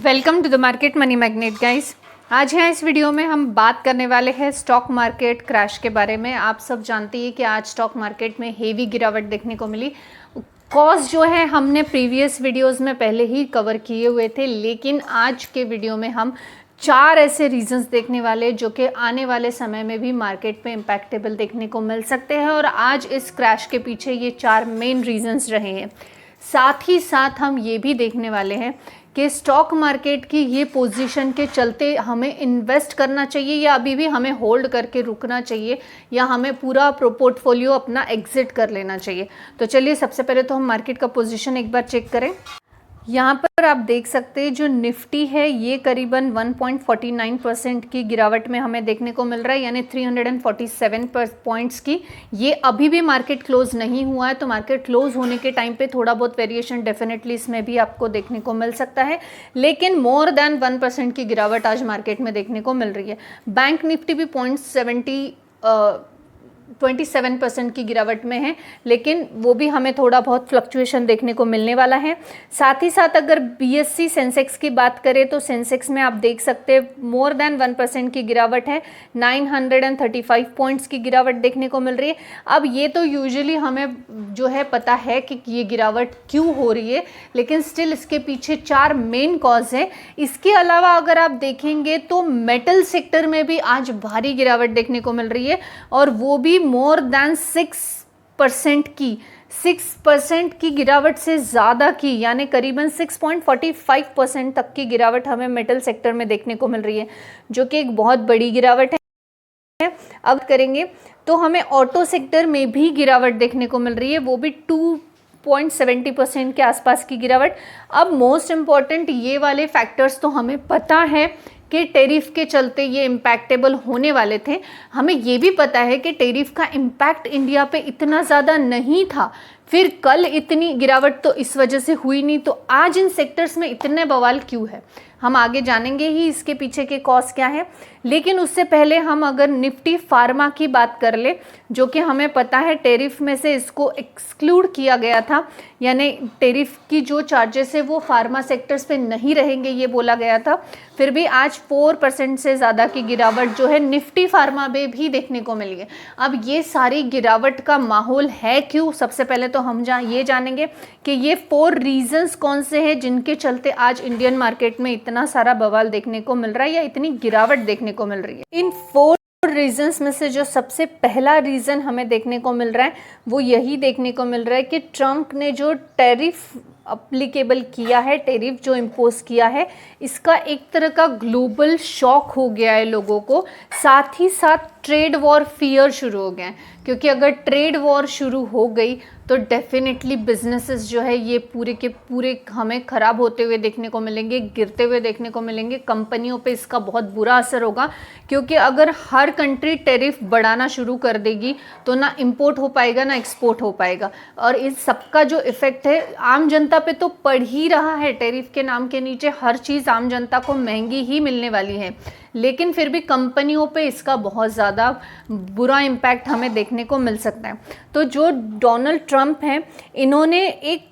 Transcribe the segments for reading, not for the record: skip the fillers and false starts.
Welcome to the market money magnet guys. आज है इस वीडियो में हम बात करने वाले हैं स्टॉक मार्केट क्रैश के बारे में। आप सब जानते हैं कि आज स्टॉक मार्केट में हेवी गिरावट देखने को मिली। कॉज जो है हमने प्रीवियस वीडियोस में पहले ही कवर किए हुए थे, लेकिन आज के वीडियो में हम 4 ऐसे रीजंस देखने वाले जो कि आने वाले समय में भी मार्केट में इम्पैक्टेबल देखने को मिल सकते हैं। और आज इस क्रैश के पीछे ये 4 मेन रीजंस रहे हैं। साथ ही साथ हम ये भी देखने वाले हैं कि स्टॉक मार्केट की ये पोजीशन के चलते हमें इन्वेस्ट करना चाहिए या अभी भी हमें होल्ड करके रुकना चाहिए या हमें पूरा पोर्टफोलियो अपना एग्जिट कर लेना चाहिए। तो चलिए सबसे पहले तो हम मार्केट का पोजीशन एक बार चेक करें। यहाँ पर आप देख सकते हैं जो निफ्टी है ये करीबन 1.49% की गिरावट में हमें देखने को मिल रहा है, यानी 347 पॉइंट्स की। ये अभी भी मार्केट क्लोज नहीं हुआ है, तो मार्केट क्लोज होने के टाइम पे थोड़ा बहुत वेरिएशन डेफिनेटली इसमें भी आपको देखने को मिल सकता है, लेकिन मोर देन 1% की गिरावट आज मार्केट में देखने को मिल रही है। बैंक निफ्टी भी 27% की गिरावट में है, लेकिन वो भी हमें थोड़ा बहुत फ्लक्चुएशन देखने को मिलने वाला है। साथ ही साथ अगर बीएससी सेंसेक्स की बात करें तो सेंसेक्स में आप देख सकते हैं मोर देन 1% की गिरावट है, 935 पॉइंट्स की गिरावट देखने को मिल रही है। अब ये तो यूजुअली हमें जो है पता है कि ये गिरावट क्यों हो रही है, लेकिन स्टिल इसके पीछे 4 मेन कॉज है। इसके अलावा अगर आप देखेंगे तो मेटल सेक्टर में भी आज भारी गिरावट देखने को मिल रही है, और वो भी मोर देन 6% की गिरावट से ज़्यादा की, यानी करीबन 6.45% तक की गिरावट हमें मेटल सेक्टर में देखने को मिल रही है, जो कि एक बहुत बड़ी गिरावट है। अब करेंगे तो हमें ऑटो सेक्टर में भी गिरावट देखने को मिल रही है, वो भी 2.70% के आसपास की गिरावट। अब मोस्ट इम्पॉर्टेंट ये वाले फैक्टर्स तो हमें पता है कि टेरिफ के चलते ये इम्पैक्टेबल होने वाले थे। हमें ये भी पता है कि टेरिफ का इम्पैक्ट इंडिया पे इतना ज़्यादा नहीं था, फिर कल इतनी गिरावट तो इस वजह से हुई नहीं। तो आज इन सेक्टर्स में इतने बवाल क्यों है, हम आगे जानेंगे ही इसके पीछे के कॉज क्या है। लेकिन उससे पहले हम अगर निफ्टी फार्मा की बात कर ले, जो कि हमें पता है टेरिफ में से इसको एक्सक्लूड किया गया था, यानी टेरिफ की जो चार्जेस है वो फार्मा सेक्टर्स पे नहीं रहेंगे ये बोला गया था। फिर भी आज 4% से ज़्यादा की गिरावट जो है निफ्टी फार्मा में भी देखने को मिली है। अब ये सारी गिरावट का माहौल है क्यों, सबसे पहले तो हम ये जानेंगे कि ये 4 रीजंस कौन से हैं जिनके चलते आज इंडियन मार्केट में इतना सारा बवाल देखने को मिल रहा है या इतनी गिरावट देखने को मिल रही है। इन 4 रीजंस में से जो सबसे पहला रीजन हमें देखने को मिल रहा है वो यही देखने को मिल रहा है कि ट्रम्प ने जो टैरिफ अप्लीकेबल किया है, टेरिफ जो इम्पोज किया है, इसका एक तरह का ग्लोबल शॉक हो गया है लोगों को। साथ ही साथ ट्रेड वॉर फियर शुरू हो गए हैं, क्योंकि अगर ट्रेड वॉर शुरू हो गई तो डेफिनेटली बिजनेसेस जो है ये पूरे के पूरे हमें ख़राब होते हुए देखने को मिलेंगे, गिरते हुए देखने को मिलेंगे। कंपनियों पे इसका बहुत बुरा असर होगा, क्योंकि अगर हर कंट्री टैरिफ बढ़ाना शुरू कर देगी तो ना इंपोर्ट हो पाएगा ना एक्सपोर्ट हो पाएगा, और इस सबका जो इफ़ेक्ट है आम जनता पे तो पड़ ही रहा है। टैरिफ के नाम के नीचे हर चीज़ आम जनता को महंगी ही मिलने वाली है, लेकिन फिर भी कंपनियों पे इसका बहुत ज़्यादा बुरा इम्पैक्ट हमें देखने को मिल सकता है। तो जो डोनाल्ड ट्रम्प हैं, इन्होंने एक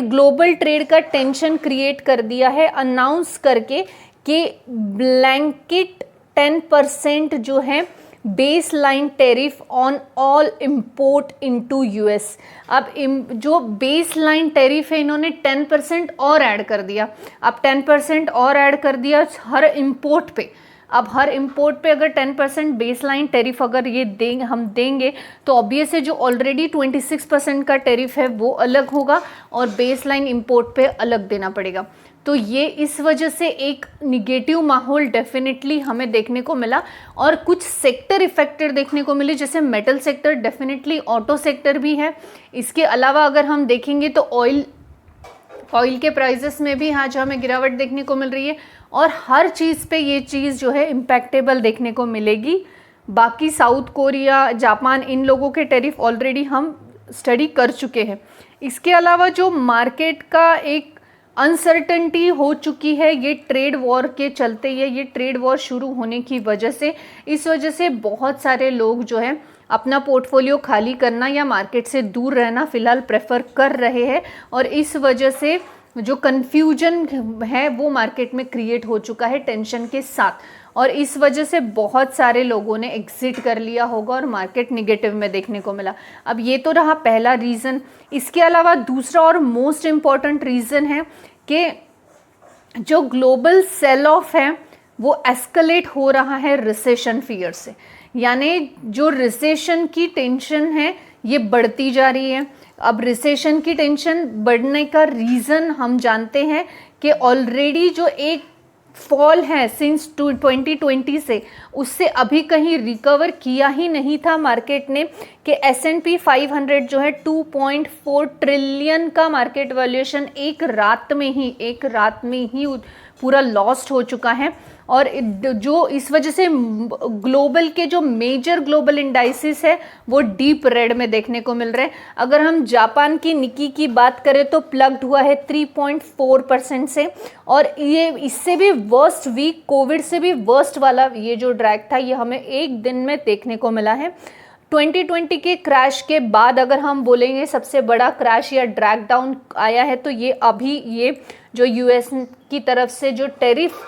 ग्लोबल ट्रेड का टेंशन क्रिएट कर दिया है, अनाउंस करके कि ब्लैंकेट 10% जो है base line tariff on all import into US. अब जो बेस लाइन टेरिफ है इन्होंने 10% और ऐड कर दिया। अब 10% और ऐड कर दिया हर इम्पोर्ट पे। अब हर इम्पोर्ट पे अगर 10% बेस लाइन टेरिफ अगर ये हम देंगे तो ऑब्वियस है जो ऑलरेडी 26% का टेरिफ है वो अलग होगा और बेस लाइन इम्पोर्ट पे अलग देना पड़ेगा। तो ये इस वजह से एक निगेटिव माहौल डेफिनेटली हमें देखने को मिला, और कुछ सेक्टर इफेक्टेड देखने को मिले, जैसे metal sector, definitely auto sector भी है। इसके अलावा अगर हम देखेंगे तो ऑयल के प्राइसेस में भी आज हमें गिरावट देखने को मिल रही है, और हर चीज़ पे ये चीज़ जो है इम्पैक्टेबल देखने को मिलेगी। बाकी साउथ कोरिया, जापान, इन लोगों के टैरिफ ऑलरेडी हम स्टडी कर चुके हैं। इसके अलावा जो मार्केट का एक अनसर्टेनिटी हो चुकी है ये ट्रेड वॉर के चलते, ये ट्रेड वॉर शुरू होने की वजह से, इस वजह से बहुत सारे लोग जो है अपना पोर्टफोलियो खाली करना या मार्केट से दूर रहना फ़िलहाल प्रेफर कर रहे हैं, और इस वजह से जो कन्फ्यूजन है वो मार्केट में क्रिएट हो चुका है टेंशन के साथ, और इस वजह से बहुत सारे लोगों ने एग्जिट कर लिया होगा और मार्केट निगेटिव में देखने को मिला। अब ये तो रहा पहला रीज़न। इसके अलावा दूसरा और मोस्ट इम्पॉर्टेंट रीज़न है कि जो ग्लोबल सेल ऑफ है वो एस्केलेट हो रहा है रिसेशन फियर से, यानी जो रिसेशन की टेंशन है ये बढ़ती जा रही है। अब रिसेशन की टेंशन बढ़ने का रीज़न हम जानते हैं कि ऑलरेडी जो एक फॉल है सिंस 2020 से, उससे अभी कहीं रिकवर किया ही नहीं था मार्केट ने, कि S&P 500 जो है 2.4 ट्रिलियन का मार्केट वैल्यूएशन एक रात में ही पूरा लॉस्ट हो चुका है। और जो इस वजह से ग्लोबल के जो मेजर ग्लोबल इंडाइसिस है वो डीप रेड में देखने को मिल रहे हैं। अगर हम जापान की निकी की बात करें तो प्लग्ड हुआ है 3.4% से, और ये इससे भी वर्स्ट वीक, कोविड से भी वर्स्ट वाला ये जो ड्रैग था ये हमें एक दिन में देखने को मिला है। 2020 के क्रैश के बाद अगर हम बोलेंगे सबसे बड़ा क्रैश या ड्रैग डाउन आया है तो ये अभी ये जो यूएस की तरफ से जो टेरिफ,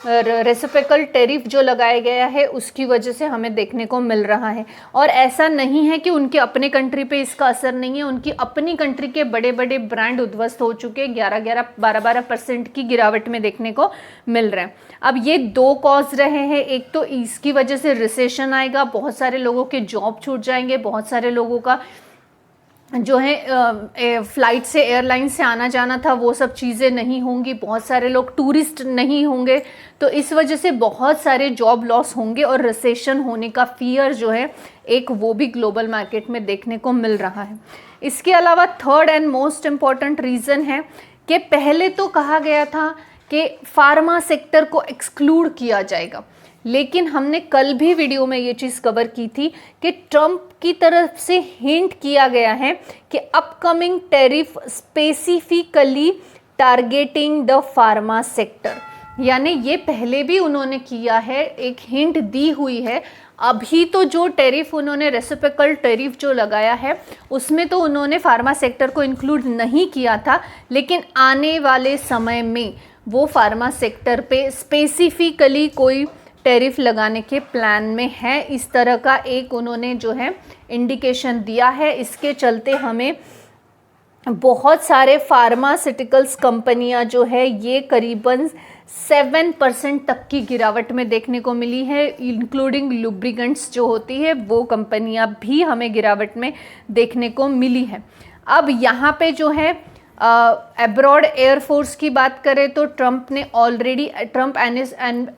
रेसिप्रोकल टेरिफ जो लगाया गया है उसकी वजह से हमें देखने को मिल रहा है। और ऐसा नहीं है कि उनके अपने कंट्री पे इसका असर नहीं है, उनकी अपनी कंट्री के बड़े बड़े ब्रांड उद्ध्वस्त हो चुके हैं, 12% की गिरावट में देखने को मिल रहे हैं। अब ये दो कॉज रहे हैं, एक तो इसकी वजह से रिसेशन आएगा, बहुत सारे लोगों के जॉब छूट जाएंगे, बहुत सारे लोगों का जो है फ्लाइट से, एयरलाइन से आना जाना था वो सब चीज़ें नहीं होंगी, बहुत सारे लोग टूरिस्ट नहीं होंगे, तो इस वजह से बहुत सारे जॉब लॉस होंगे और रिसेशन होने का फियर जो है एक वो भी ग्लोबल मार्केट में देखने को मिल रहा है। इसके अलावा third and most important reason है कि पहले तो कहा गया था कि फार्मा सेक्टर को एक्सक्लूड किया जाएगा, लेकिन हमने कल भी वीडियो में ये चीज़ कवर की थी कि ट्रंप की तरफ से हिंट किया गया है कि upcoming tariff specifically targeting the pharma sector, यानी ये पहले भी उन्होंने किया है, एक हिंट दी हुई है। अभी तो जो टैरिफ उन्होंने रेसिप्रोकल टैरिफ जो लगाया है उसमें तो उन्होंने फार्मा सेक्टर को इंक्लूड नहीं किया था, लेकिन आने वाले समय में वो फार्मा सेक्टर पे स्पेसिफिकली कोई टैरिफ लगाने के प्लान में है, इस तरह का एक उन्होंने जो है इंडिकेशन दिया है। इसके चलते हमें बहुत सारे फार्मास्यूटिकल्स कंपनियां जो है ये करीबन 7% तक की गिरावट में देखने को मिली है, इंक्लूडिंग लुब्रिकेंट्स जो होती है वो कंपनियां भी हमें गिरावट में देखने को मिली है। अब यहाँ पे जो है अब्रॉड एयरफोर्स की बात करें तो ट्रंप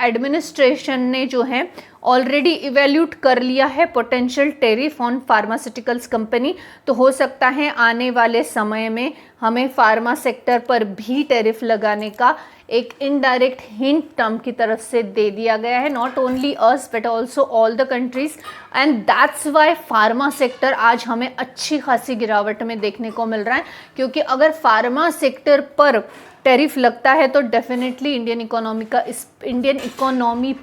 एडमिनिस्ट्रेशन ने जो है ऑलरेडी इवेल्यूट कर लिया है potential tariff on pharmaceuticals company, तो हो सकता है आने वाले समय में हमें फार्मा सेक्टर पर भी टैरिफ लगाने का एक इनडायरेक्ट हिंट ट्रंप की तरफ से दे दिया गया है, not only us but also all the countries, and that's why pharma sector आज हमें अच्छी खासी गिरावट में देखने को मिल रहा है। क्योंकि अगर फार्मा सेक्टर पर टैरिफ लगता है तो डेफिनेटली इंडियन इकोनॉमी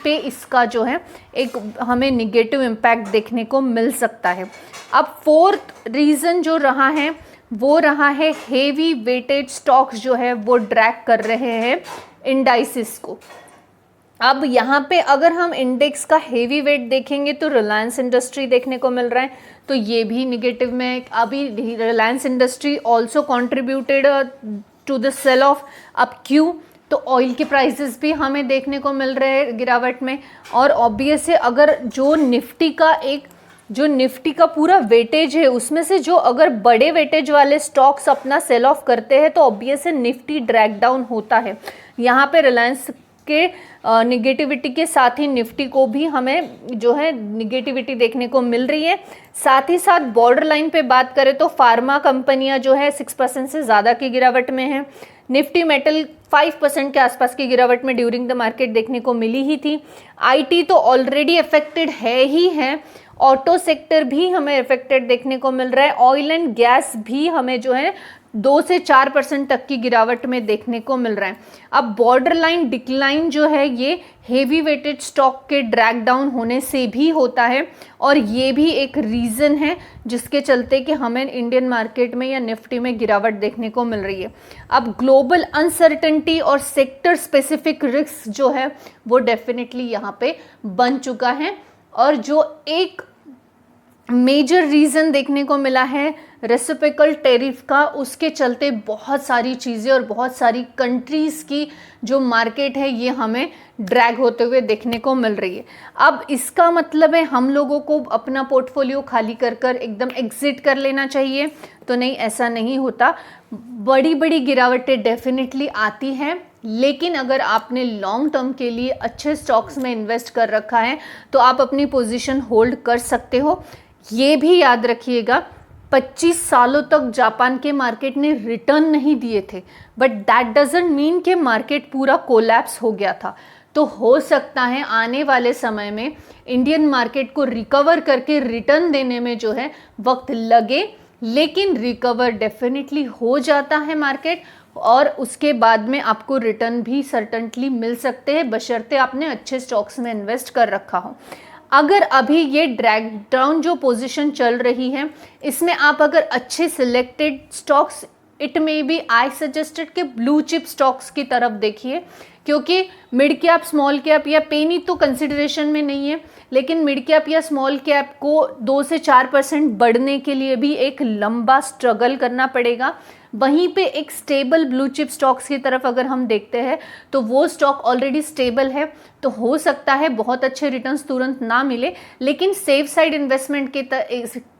पे इसका जो है एक हमें निगेटिव इम्पैक्ट देखने को मिल सकता है। अब फोर्थ रीज़न जो रहा है वो रहा है हेवी वेटेड स्टॉक्स जो है वो ड्रैग कर रहे हैं इंडाइसिस को। अब यहाँ पे अगर हम इंडेक्स का हेवी वेट देखेंगे तो रिलायंस इंडस्ट्री देखने को मिल रहा है, तो ये भी निगेटिव में। अभी Reliance industry also contributed to the sell off. अब क्यों? तो ऑयल के प्राइसेस भी हमें देखने को मिल रहे हैं गिरावट में, और ऑब्वियस है अगर जो निफ्टी का पूरा वेटेज है उसमें से जो अगर बड़े वेटेज वाले स्टॉक्स अपना सेल ऑफ करते हैं तो ऑब्वियस है निफ्टी ड्रैग डाउन होता है। यहाँ पे रिलायंस के निगेटिविटी के साथ ही निफ्टी को भी हमें जो है निगेटिविटी देखने को मिल रही है। साथ ही साथ बॉर्डर लाइन पे बात करें तो फार्मा कंपनियां जो है 6% से ज़्यादा की गिरावट में है। निफ्टी मेटल 5% के आसपास की गिरावट में ड्यूरिंग द मार्केट देखने को मिली ही थी। आईटी तो ऑलरेडी अफेक्टेड है ही है, ऑटो सेक्टर भी हमें इफेक्टेड देखने को मिल रहा है, ऑयल एंड गैस भी हमें जो है 2 से 4% तक की गिरावट में देखने को मिल रहा है। अब बॉर्डर लाइन डिक्लाइन जो है ये हेवी वेटेड स्टॉक के ड्रैग डाउन होने से भी होता है, और ये भी एक रीज़न है जिसके चलते कि हमें इंडियन मार्केट में या निफ्टी में गिरावट देखने को मिल रही है। अब ग्लोबल अनसर्टेनिटी और सेक्टर स्पेसिफिक रिस्क जो है वो डेफिनेटली यहाँ पे बन चुका है, और जो एक मेजर रीज़न देखने को मिला है रेसिप्रोकल टैरिफ का, उसके चलते बहुत सारी चीज़ें और बहुत सारी कंट्रीज़ की जो मार्केट है ये हमें ड्रैग होते हुए देखने को मिल रही है। अब इसका मतलब है हम लोगों को अपना पोर्टफोलियो खाली कर कर एकदम एग्जिट कर लेना चाहिए? तो नहीं, ऐसा नहीं होता। बड़ी बड़ी गिरावटें डेफिनेटली आती हैं, लेकिन अगर आपने लॉन्ग टर्म के लिए अच्छे स्टॉक्स में इन्वेस्ट कर रखा है तो आप अपनी पोजीशन होल्ड कर सकते हो। ये भी याद रखिएगा 25 सालों तक जापान के मार्केट ने रिटर्न नहीं दिए थे, बट दैट डजंट मीन कि मार्केट पूरा कोलैप्स हो गया था। तो हो सकता है आने वाले समय में इंडियन मार्केट को रिकवर करके रिटर्न देने में जो है वक्त लगे, लेकिन रिकवर डेफिनेटली हो जाता है मार्केट, और उसके बाद में आपको रिटर्न भी सर्टेनली मिल सकते हैं, बशर्ते आपने अच्छे स्टॉक्स में इन्वेस्ट कर रखा हो। अगर अभी ये ड्रैग डाउन जो पोजीशन चल रही है इसमें आप अगर अच्छे selected stocks, it may be I suggested कि ब्लू चिप स्टॉक्स की तरफ देखिए, क्योंकि मिड कैप स्मॉल कैप या पेनी तो कंसिडरेशन में नहीं है, लेकिन मिड कैप या स्मॉल कैप को 2 से 4% बढ़ने के लिए भी एक लंबा स्ट्रगल करना पड़ेगा। वहीं पे एक स्टेबल ब्लू चिप स्टॉक्स की तरफ अगर हम देखते हैं तो वो स्टॉक ऑलरेडी स्टेबल है, तो हो सकता है बहुत अच्छे रिटर्न्स तुरंत ना मिले, लेकिन सेफ साइड इन्वेस्टमेंट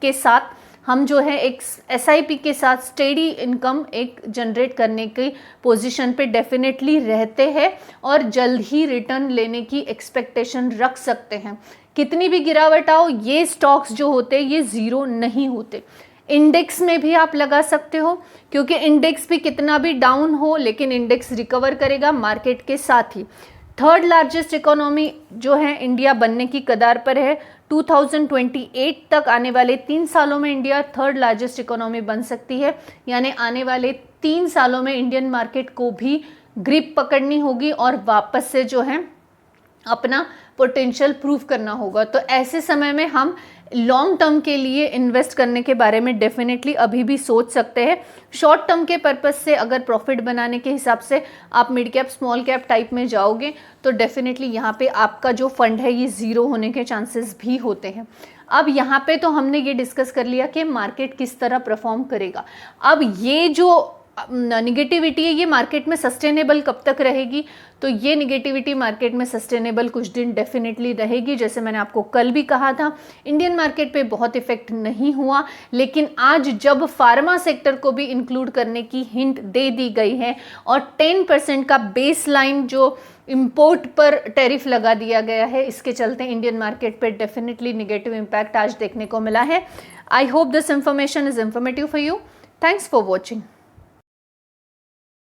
के साथ हम जो है एक SIP के साथ स्टेडी इनकम एक जनरेट करने की पोजीशन पे डेफिनेटली रहते हैं और जल्द ही रिटर्न लेने की एक्सपेक्टेशन रख सकते हैं। कितनी भी गिरावट आओ, ये स्टॉक्स जो होते हैं ये ज़ीरो नहीं होते। इंडेक्स में भी आप लगा सकते हो, क्योंकि इंडेक्स भी कितना भी डाउन हो लेकिन इंडेक्स रिकवर करेगा मार्केट के साथ ही। थर्ड लार्जेस्ट इकोनॉमी जो है इंडिया बनने की कगार पर है। 2028 तक आने वाले 3 सालों में इंडिया थर्ड लार्जेस्ट इकोनॉमी बन सकती है, यानी आने वाले 3 सालों में इंडियन मार्केट को भी ग्रिप पकड़नी होगी और वापस से जो है अपना पोटेंशियल प्रूव करना होगा। तो ऐसे समय में हम लॉन्ग टर्म के लिए इन्वेस्ट करने के बारे में डेफिनेटली अभी भी सोच सकते हैं। शॉर्ट टर्म के पर्पस से अगर प्रॉफिट बनाने के हिसाब से आप mid cap small cap type में जाओगे तो डेफिनेटली यहाँ पे आपका जो फंड है ये ज़ीरो होने के चांसेस भी होते हैं। अब यहाँ पे तो हमने ये डिस्कस कर लिया कि मार्केट किस तरह परफॉर्म करेगा। अब ये जो निगेटिविटी है ये मार्केट में सस्टेनेबल कब तक रहेगी? तो ये निगेटिविटी मार्केट में सस्टेनेबल कुछ दिन डेफिनेटली रहेगी। जैसे मैंने आपको कल भी कहा था, इंडियन मार्केट पे बहुत इफेक्ट नहीं हुआ, लेकिन आज जब फार्मा सेक्टर को भी इंक्लूड करने की हिंट दे दी गई है और 10% का बेस लाइन जो इंपोर्ट पर टैरिफ लगा दिया गया है, इसके चलते इंडियन मार्केट पे डेफिनेटली निगेटिव इम्पैक्ट आज देखने को मिला है। I hope this information is informative for you. Thanks for watching.